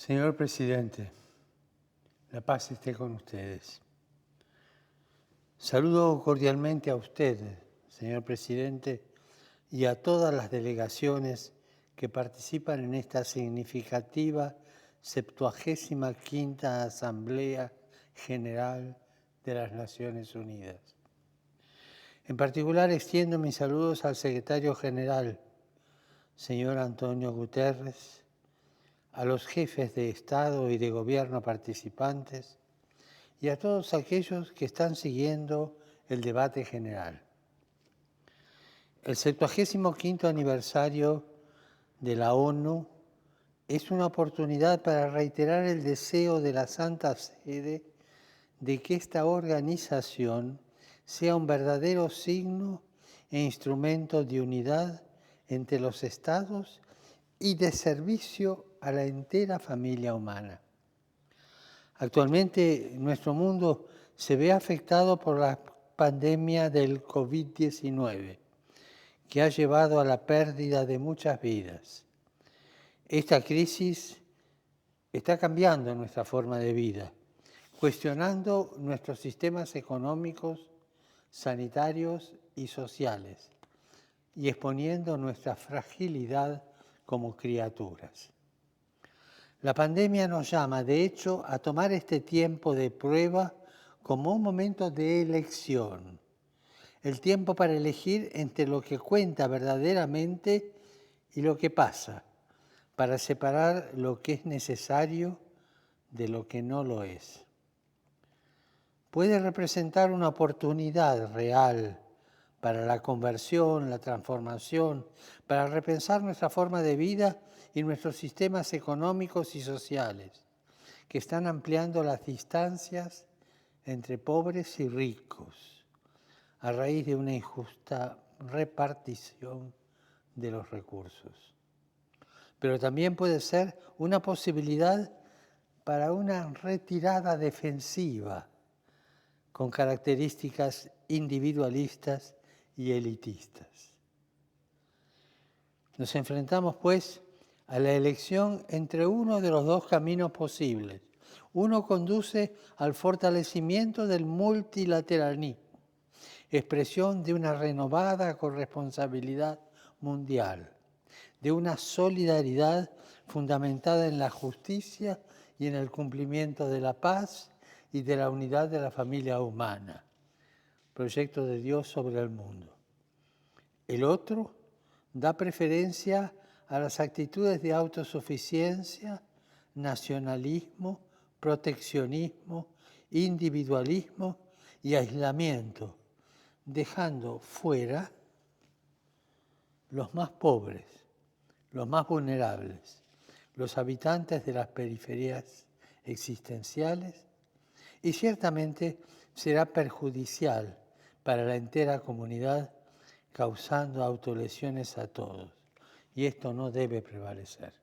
Señor presidente, la paz esté con ustedes. Saludo cordialmente a usted, señor presidente, y a todas las delegaciones que participan en esta significativa 75ª Asamblea General de las Naciones Unidas. En particular, extiendo mis saludos al secretario general, señor Antonio Guterres, a los jefes de Estado y de Gobierno participantes y a todos aquellos que están siguiendo el debate general. El 75º aniversario de la ONU es una oportunidad para reiterar el deseo de la Santa Sede de que esta organización sea un verdadero signo e instrumento de unidad entre los estados y de servicio a la entera familia humana. Actualmente nuestro mundo se ve afectado por la pandemia del COVID-19, que ha llevado a la pérdida de muchas vidas. Esta crisis está cambiando nuestra forma de vida, cuestionando nuestros sistemas económicos, sanitarios y sociales, y exponiendo nuestra fragilidad como criaturas. La pandemia nos llama, de hecho, a tomar este tiempo de prueba como un momento de elección. El tiempo para elegir entre lo que cuenta verdaderamente y lo que pasa, para separar lo que es necesario de lo que no lo es. Puede representar una oportunidad real para la conversión, la transformación, para repensar nuestra forma de vida y nuestros sistemas económicos y sociales, que están ampliando las distancias entre pobres y ricos, a raíz de una injusta repartición de los recursos. Pero también puede ser una posibilidad para una retirada defensiva con características individualistas y elitistas. Nos enfrentamos, pues, a la elección entre uno de los dos caminos posibles. Uno conduce al fortalecimiento del multilateralismo, expresión de una renovada corresponsabilidad mundial, de una solidaridad fundamentada en la justicia y en el cumplimiento de la paz y de la unidad de la familia humana, proyecto de Dios sobre el mundo. El otro da preferencia a las actitudes de autosuficiencia, nacionalismo, proteccionismo, individualismo y aislamiento, dejando fuera los más pobres, los más vulnerables, los habitantes de las periferias existenciales, y ciertamente será perjudicial para la entera comunidad, causando autolesiones a todos. Y esto no debe prevalecer.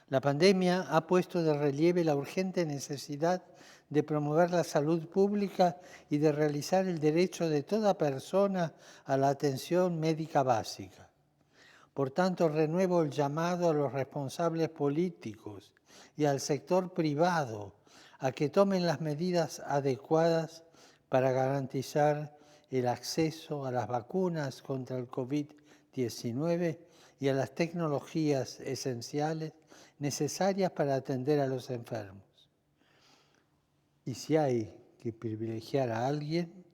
La pandemia ha puesto de relieve la urgente necesidad de promover la salud pública y de realizar el derecho de toda persona a la atención médica básica. Por tanto, renuevo el llamado a los responsables políticos y al sector privado a que tomen las medidas adecuadas para garantizar el acceso a las vacunas contra el COVID-19 y a las tecnologías esenciales necesarias para atender a los enfermos. Y si hay que privilegiar a alguien,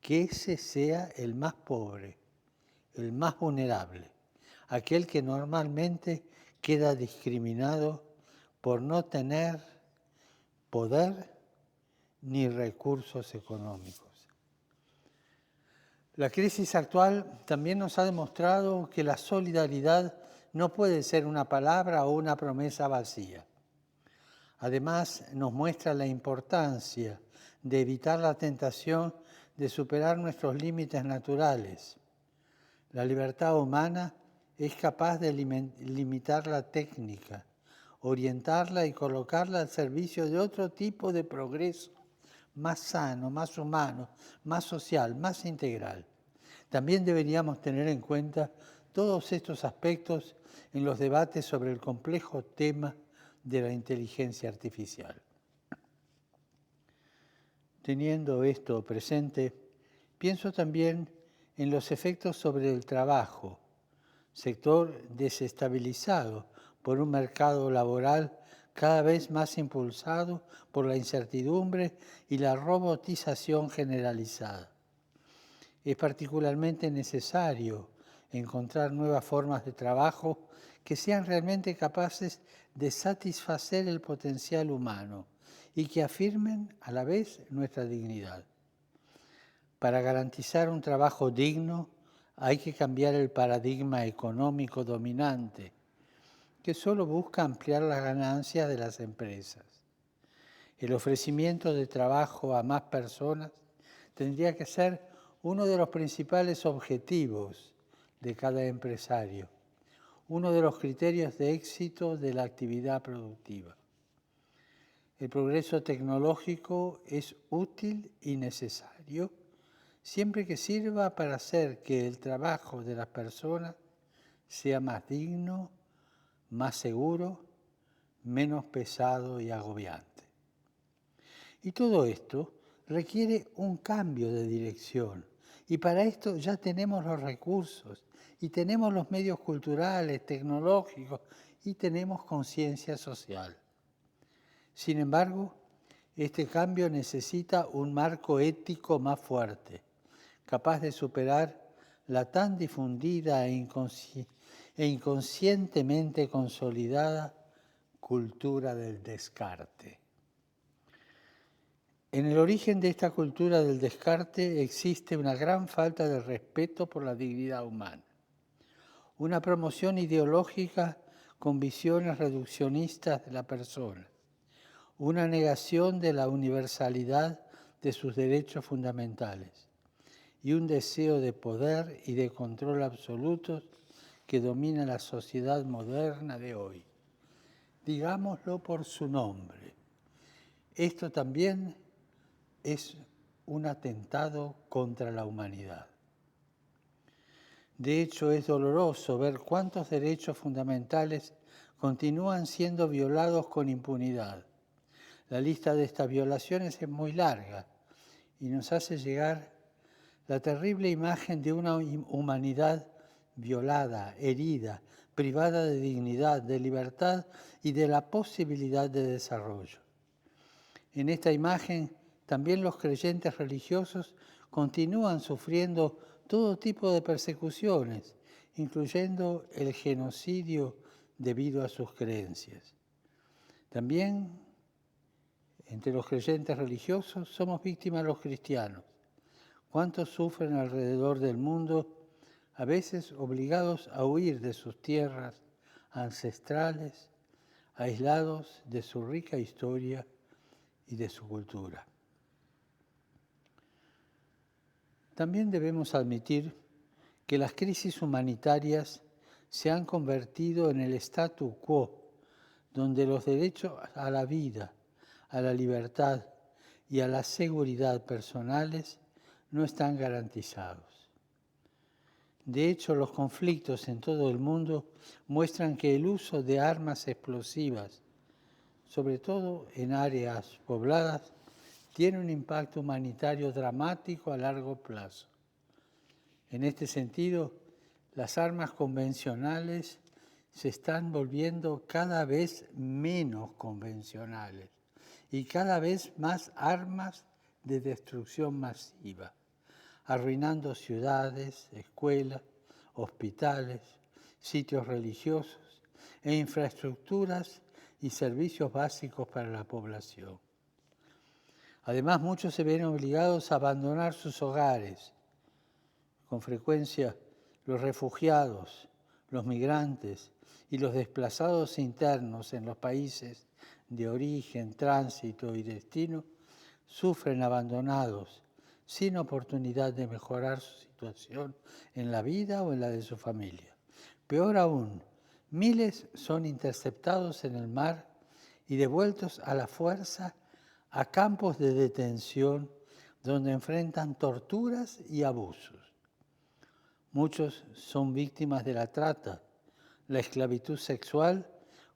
que ese sea el más pobre, el más vulnerable, aquel que normalmente queda discriminado por no tener poder ni recursos económicos. La crisis actual también nos ha demostrado que la solidaridad no puede ser una palabra o una promesa vacía. Además, nos muestra la importancia de evitar la tentación de superar nuestros límites naturales. La libertad humana es capaz de limitar la técnica, orientarla y colocarla al servicio de otro tipo de progreso, más sano, más humano, más social, más integral. También deberíamos tener en cuenta todos estos aspectos en los debates sobre el complejo tema de la inteligencia artificial. Teniendo esto presente, pienso también en los efectos sobre el trabajo, sector desestabilizado por un mercado laboral cada vez más impulsado por la incertidumbre y la robotización generalizada. Es particularmente necesario encontrar nuevas formas de trabajo que sean realmente capaces de satisfacer el potencial humano y que afirmen a la vez nuestra dignidad. Para garantizar un trabajo digno hay que cambiar el paradigma económico dominante, que solo busca ampliar las ganancias de las empresas. El ofrecimiento de trabajo a más personas tendría que ser uno de los principales objetivos de cada empresario, uno de los criterios de éxito de la actividad productiva. El progreso tecnológico es útil y necesario siempre que sirva para hacer que el trabajo de las personas sea más digno, más seguro, menos pesado y agobiante. Y todo esto requiere un cambio de dirección. Y para esto ya tenemos los recursos, y tenemos los medios culturales, tecnológicos, y tenemos conciencia social. Sin embargo, este cambio necesita un marco ético más fuerte, capaz de superar la tan difundida e inconscientemente consolidada cultura del descarte. En el origen de esta cultura del descarte existe una gran falta de respeto por la dignidad humana, una promoción ideológica con visiones reduccionistas de la persona, una negación de la universalidad de sus derechos fundamentales y un deseo de poder y de control absolutos que domina la sociedad moderna de hoy. Digámoslo por su nombre. Esto también es un atentado contra la humanidad. De hecho, es doloroso ver cuántos derechos fundamentales continúan siendo violados con impunidad. La lista de estas violaciones es muy larga y nos hace llegar la terrible imagen de una humanidad violada, herida, privada de dignidad, de libertad y de la posibilidad de desarrollo. En esta imagen, también los creyentes religiosos continúan sufriendo todo tipo de persecuciones, incluyendo el genocidio debido a sus creencias. También entre los creyentes religiosos somos víctimas los cristianos. ¿Cuántos sufren alrededor del mundo, a veces obligados a huir de sus tierras ancestrales, aislados de su rica historia y de su cultura? También debemos admitir que las crisis humanitarias se han convertido en el statu quo, donde los derechos a la vida, a la libertad y a la seguridad personales no están garantizados. De hecho, los conflictos en todo el mundo muestran que el uso de armas explosivas, sobre todo en áreas pobladas, tiene un impacto humanitario dramático a largo plazo. En este sentido, las armas convencionales se están volviendo cada vez menos convencionales y cada vez más armas de destrucción masiva, arruinando ciudades, escuelas, hospitales, sitios religiosos e infraestructuras y servicios básicos para la población. Además, muchos se ven obligados a abandonar sus hogares. Con frecuencia, los refugiados, los migrantes y los desplazados internos en los países de origen, tránsito y destino sufren abandonados, sin oportunidad de mejorar su situación en la vida o en la de su familia. Peor aún, miles son interceptados en el mar y devueltos a la fuerza a campos de detención donde enfrentan torturas y abusos. Muchos son víctimas de la trata, la esclavitud sexual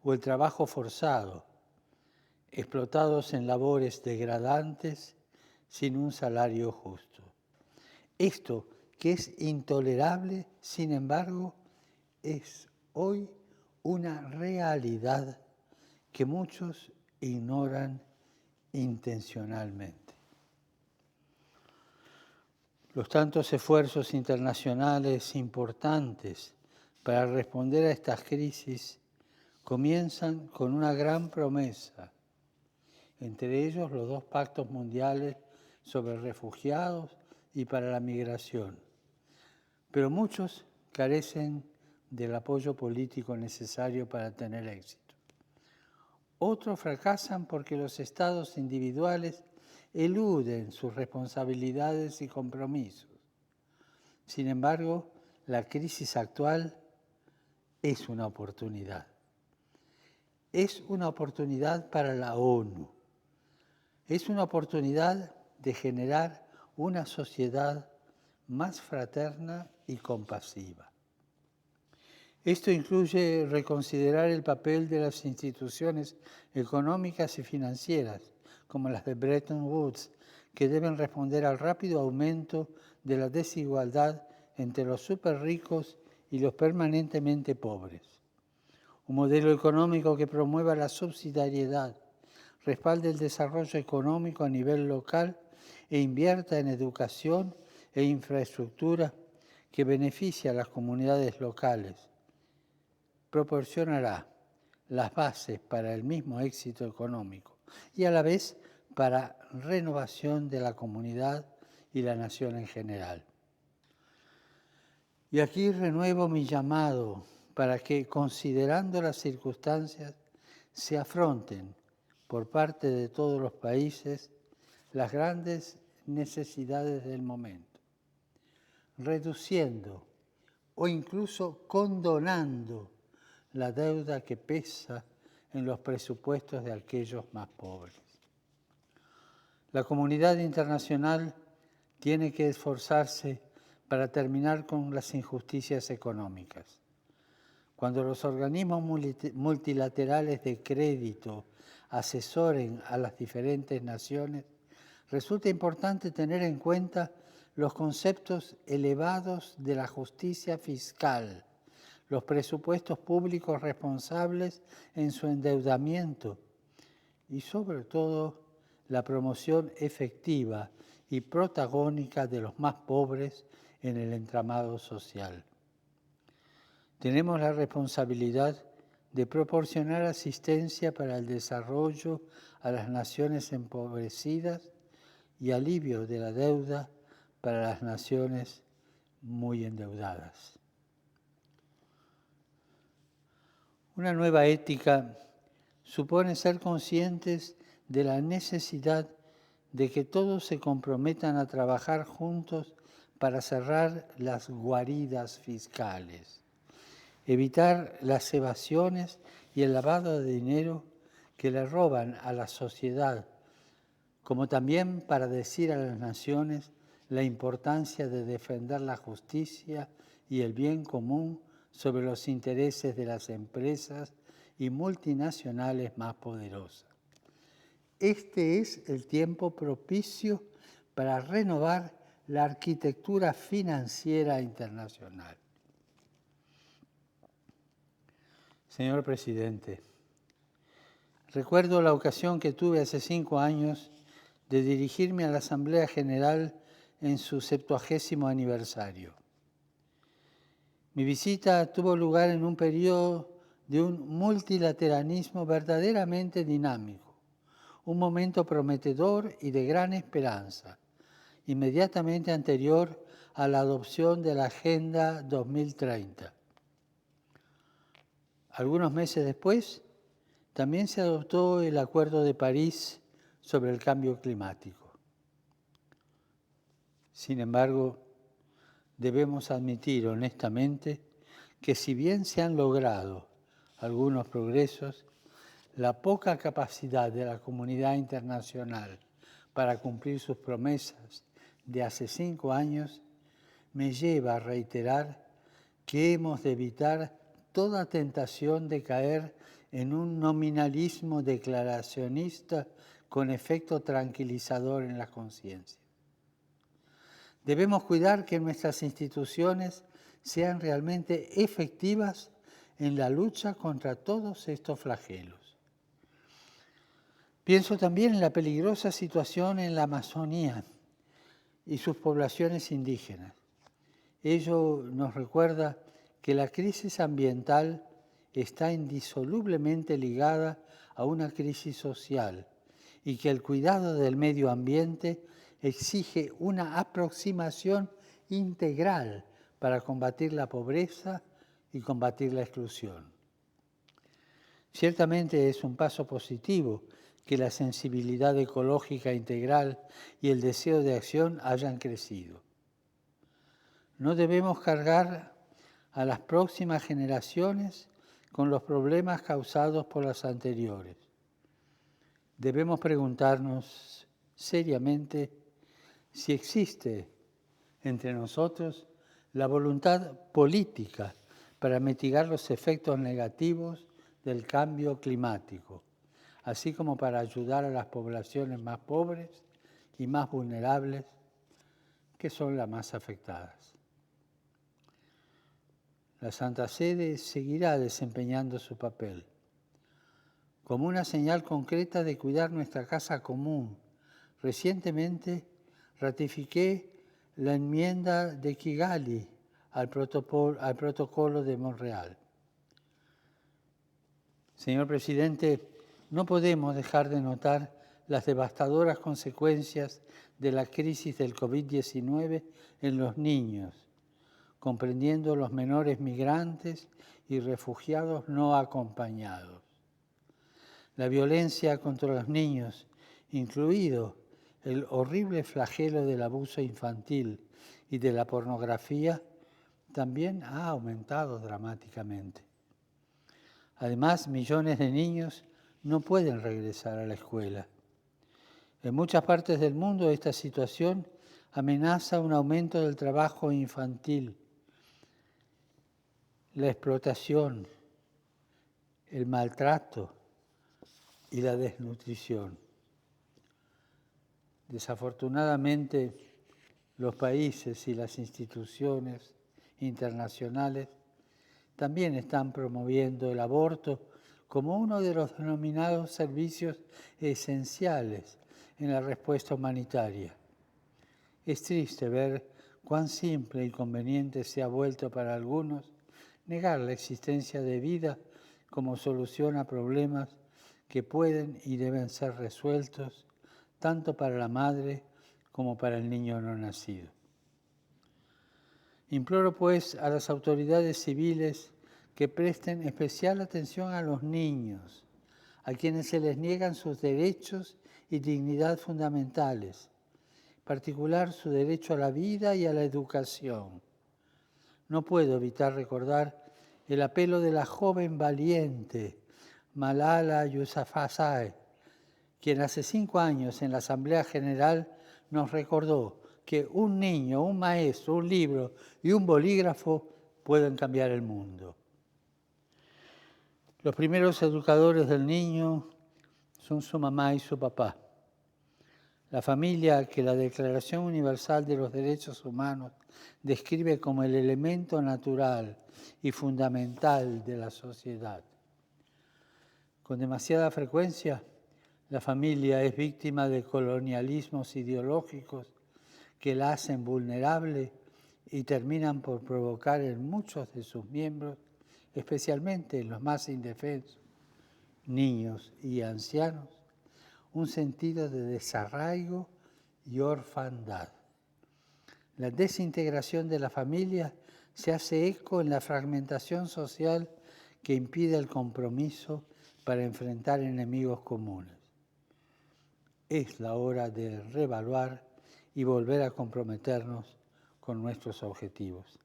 o el trabajo forzado, explotados en labores degradantes sin un salario justo. Esto, que es intolerable, sin embargo, es hoy una realidad que muchos ignoran intencionalmente. Los tantos esfuerzos internacionales importantes para responder a estas crisis comienzan con una gran promesa, entre ellos los 2 pactos mundiales sobre refugiados y para la migración. Pero muchos carecen del apoyo político necesario para tener éxito. Otros fracasan porque los estados individuales eluden sus responsabilidades y compromisos. Sin embargo, la crisis actual es una oportunidad. Es una oportunidad para la ONU. Es una oportunidad de generar una sociedad más fraterna y compasiva. Esto incluye reconsiderar el papel de las instituciones económicas y financieras, como las de Bretton Woods, que deben responder al rápido aumento de la desigualdad entre los superricos y los permanentemente pobres. Un modelo económico que promueva la subsidiariedad, respalde el desarrollo económico a nivel local e invierta en educación e infraestructura que beneficie a las comunidades locales, proporcionará las bases para el mismo éxito económico y a la vez para renovación de la comunidad y la nación en general. Y aquí renuevo mi llamado para que, considerando las circunstancias, se afronten por parte de todos los países las grandes necesidades del momento, reduciendo o incluso condonando la deuda que pesa en los presupuestos de aquellos más pobres. La comunidad internacional tiene que esforzarse para terminar con las injusticias económicas. Cuando los organismos multilaterales de crédito asesoren a las diferentes naciones, resulta importante tener en cuenta los conceptos elevados de la justicia fiscal, los presupuestos públicos responsables en su endeudamiento y, sobre todo, la promoción efectiva y protagónica de los más pobres en el entramado social. Tenemos la responsabilidad de proporcionar asistencia para el desarrollo a las naciones empobrecidas y alivio de la deuda para las naciones muy endeudadas. Una nueva ética supone ser conscientes de la necesidad de que todos se comprometan a trabajar juntos para cerrar las guaridas fiscales, evitar las evasiones y el lavado de dinero que le roban a la sociedad, como también para decir a las naciones la importancia de defender la justicia y el bien común sobre los intereses de las empresas y multinacionales más poderosas. Este es el tiempo propicio para renovar la arquitectura financiera internacional. Señor Presidente, recuerdo la ocasión que tuve hace 5 años de dirigirme a la Asamblea General en su 70º aniversario. Mi visita tuvo lugar en un periodo de un multilateralismo verdaderamente dinámico, un momento prometedor y de gran esperanza, inmediatamente anterior a la adopción de la Agenda 2030. Algunos meses después, también se adoptó el Acuerdo de París sobre el cambio climático. Sin embargo, debemos admitir honestamente que si bien se han logrado algunos progresos, la poca capacidad de la comunidad internacional para cumplir sus promesas de hace 5 años me lleva a reiterar que hemos de evitar toda tentación de caer en un nominalismo declaracionista con efecto tranquilizador en la conciencia. Debemos cuidar que nuestras instituciones sean realmente efectivas en la lucha contra todos estos flagelos. Pienso también en la peligrosa situación en la Amazonía y sus poblaciones indígenas. Ello nos recuerda que la crisis ambiental está indisolublemente ligada a una crisis social y que el cuidado del medio ambiente exige una aproximación integral para combatir la pobreza y combatir la exclusión. Ciertamente es un paso positivo que la sensibilidad ecológica integral y el deseo de acción hayan crecido. No debemos cargar a las próximas generaciones con los problemas causados por las anteriores. Debemos preguntarnos seriamente si existe entre nosotros la voluntad política para mitigar los efectos negativos del cambio climático, así como para ayudar a las poblaciones más pobres y más vulnerables, que son las más afectadas. La Santa Sede seguirá desempeñando su papel como una señal concreta de cuidar nuestra casa común. Recientemente ratifiqué la enmienda de Kigali al protocolo de Montreal. Señor Presidente, no podemos dejar de notar las devastadoras consecuencias de la crisis del COVID-19 en los niños, comprendiendo los menores migrantes y refugiados no acompañados. La violencia contra los niños, incluido el horrible flagelo del abuso infantil y de la pornografía, también ha aumentado dramáticamente. Además, millones de niños no pueden regresar a la escuela. En muchas partes del mundo esta situación amenaza un aumento del trabajo infantil, la explotación, el maltrato y la desnutrición. Desafortunadamente, los países y las instituciones internacionales también están promoviendo el aborto como uno de los denominados servicios esenciales en la respuesta humanitaria. Es triste ver cuán simple y conveniente se ha vuelto para algunos negar la existencia de vida como solución a problemas que pueden y deben ser resueltos tanto para la madre como para el niño no nacido. Imploro, pues, a las autoridades civiles que presten especial atención a los niños, a quienes se les niegan sus derechos y dignidad fundamentales, en particular su derecho a la vida y a la educación. No puedo evitar recordar el apelo de la joven valiente Malala Yousafzai, quien hace 5 años en la Asamblea General nos recordó que un niño, un maestro, un libro y un bolígrafo pueden cambiar el mundo. Los primeros educadores del niño son su mamá y su papá. La familia que la Declaración Universal de los Derechos Humanos describe como el elemento natural y fundamental de la sociedad. Con demasiada frecuencia, la familia es víctima de colonialismos ideológicos que la hacen vulnerable y terminan por provocar en muchos de sus miembros, especialmente en los más indefensos, niños y ancianos, un sentido de desarraigo y orfandad. La desintegración de la familia se hace eco en la fragmentación social que impide el compromiso para enfrentar enemigos comunes. Es la hora de reevaluar y volver a comprometernos con nuestros objetivos.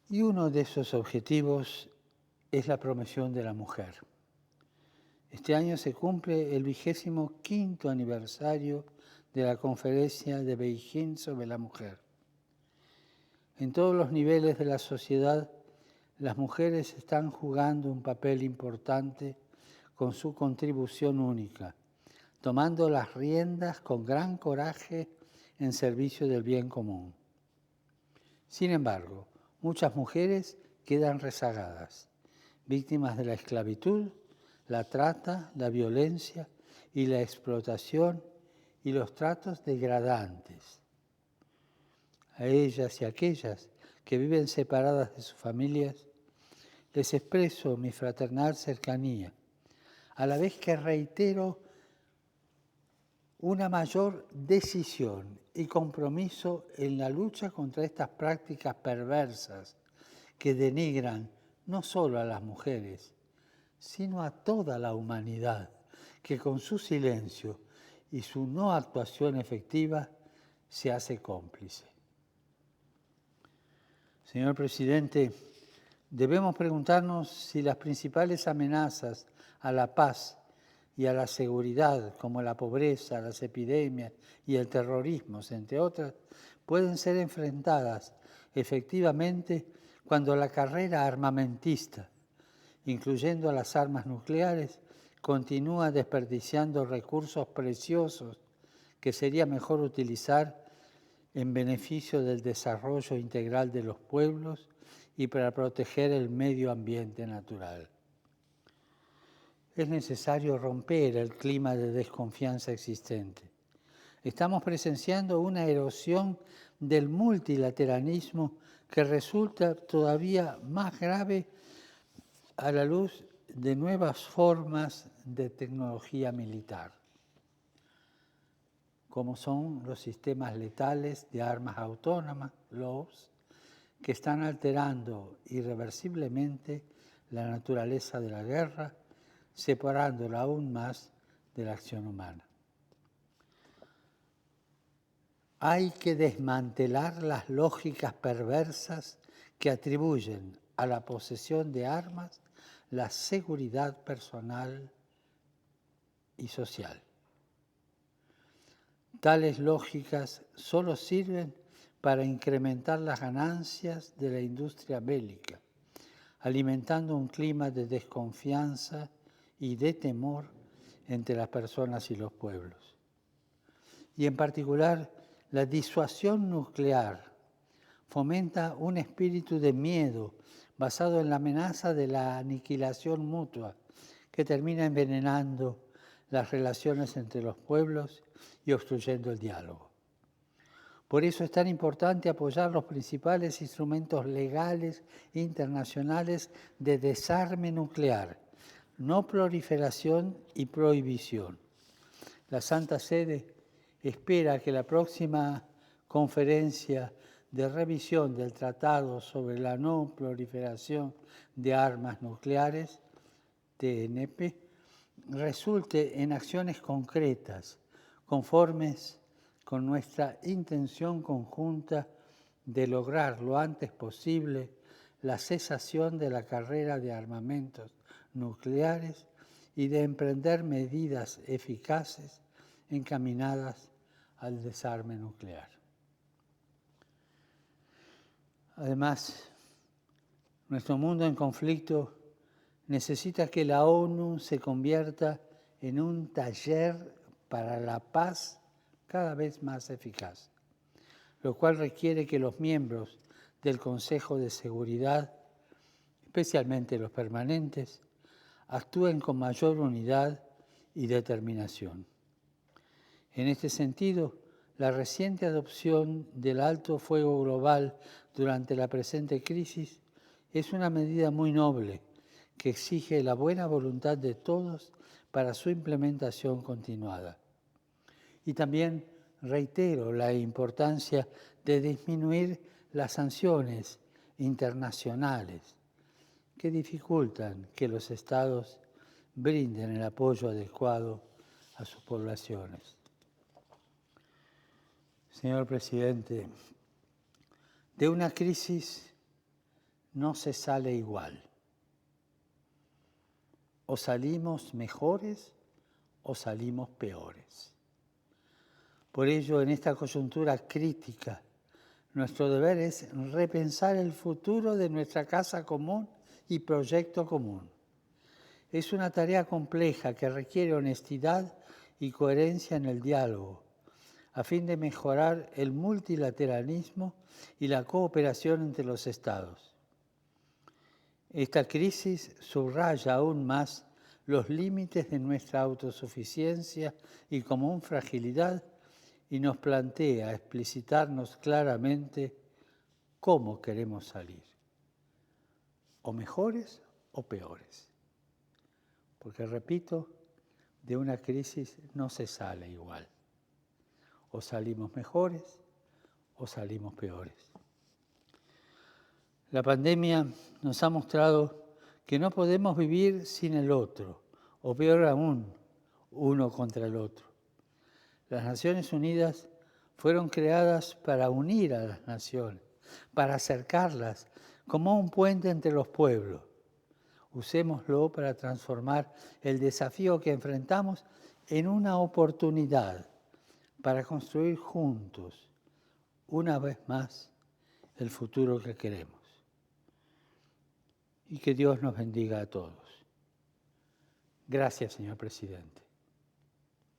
Y uno de esos objetivos es la promoción de la mujer. Este año se cumple el 25º aniversario de la Conferencia de Beijing sobre la Mujer. En todos los niveles de la sociedad, las mujeres están jugando un papel importante con su contribución única, tomando las riendas con gran coraje en servicio del bien común. Sin embargo, muchas mujeres quedan rezagadas, víctimas de la esclavitud, la trata, la violencia y la explotación y los tratos degradantes. A ellas y a aquellas que viven separadas de sus familias, les expreso mi fraternal cercanía, a la vez que reitero una mayor decisión y compromiso en la lucha contra estas prácticas perversas que denigran no solo a las mujeres, sino a toda la humanidad, que con su silencio y su no actuación efectiva se hace cómplice. Señor presidente, debemos preguntarnos si las principales amenazas a la paz y a la seguridad, como la pobreza, las epidemias y el terrorismo, entre otras, pueden ser enfrentadas efectivamente cuando la carrera armamentista, incluyendo las armas nucleares, continúa desperdiciando recursos preciosos que sería mejor utilizar en beneficio del desarrollo integral de los pueblos y para proteger el medio ambiente natural. Es necesario romper el clima de desconfianza existente. Estamos presenciando una erosión del multilateralismo que resulta todavía más grave a la luz de nuevas formas de tecnología militar, como son los sistemas letales de armas autónomas, LAWS, que están alterando irreversiblemente la naturaleza de la guerra, separándola aún más de la acción humana. Hay que desmantelar las lógicas perversas que atribuyen a la posesión de armas la seguridad personal y social. Tales lógicas solo sirven para incrementar las ganancias de la industria bélica, alimentando un clima de desconfianza y de temor entre las personas y los pueblos. Y en particular, la disuasión nuclear fomenta un espíritu de miedo basado en la amenaza de la aniquilación mutua que termina envenenando las relaciones entre los pueblos y obstruyendo el diálogo. Por eso es tan importante apoyar los principales instrumentos legales internacionales de desarme nuclear, no proliferación y prohibición. La Santa Sede espera que la próxima conferencia de revisión del Tratado sobre la No Proliferación de Armas Nucleares, TNP, resulte en acciones concretas, conformes con nuestra intención conjunta de lograr lo antes posible la cesación de la carrera de armamentos nucleares y de emprender medidas eficaces encaminadas al desarme nuclear. Además, nuestro mundo en conflicto necesita que la ONU se convierta en un taller para la paz cada vez más eficaz, lo cual requiere que los miembros del Consejo de Seguridad, especialmente los permanentes, actúen con mayor unidad y determinación. En este sentido, la reciente adopción del alto fuego global durante la presente crisis es una medida muy noble que exige la buena voluntad de todos para su implementación continuada. Y también reitero la importancia de disminuir las sanciones internacionales que dificultan que los estados brinden el apoyo adecuado a sus poblaciones. Señor presidente, de una crisis no se sale igual. O salimos mejores o salimos peores. Por ello, en esta coyuntura crítica, Nuestro deber es repensar el futuro de nuestra casa común y proyecto común. Es una tarea compleja que requiere honestidad y coherencia en el diálogo, a fin de mejorar el multilateralismo y la cooperación entre los Estados. Esta crisis subraya aún más los límites de nuestra autosuficiencia y común fragilidad y nos plantea explicitarnos claramente cómo queremos salir, o mejores o peores. Porque, repito, de una crisis no se sale igual. O salimos mejores o salimos peores. La pandemia nos ha mostrado que no podemos vivir sin el otro, o peor aún, uno contra el otro. Las Naciones Unidas fueron creadas para unir a las naciones, para acercarlas como un puente entre los pueblos. Usémoslo para transformar el desafío que enfrentamos en una oportunidad para construir juntos, una vez más, el futuro que queremos. Y que Dios nos bendiga a todos. Gracias, señor presidente.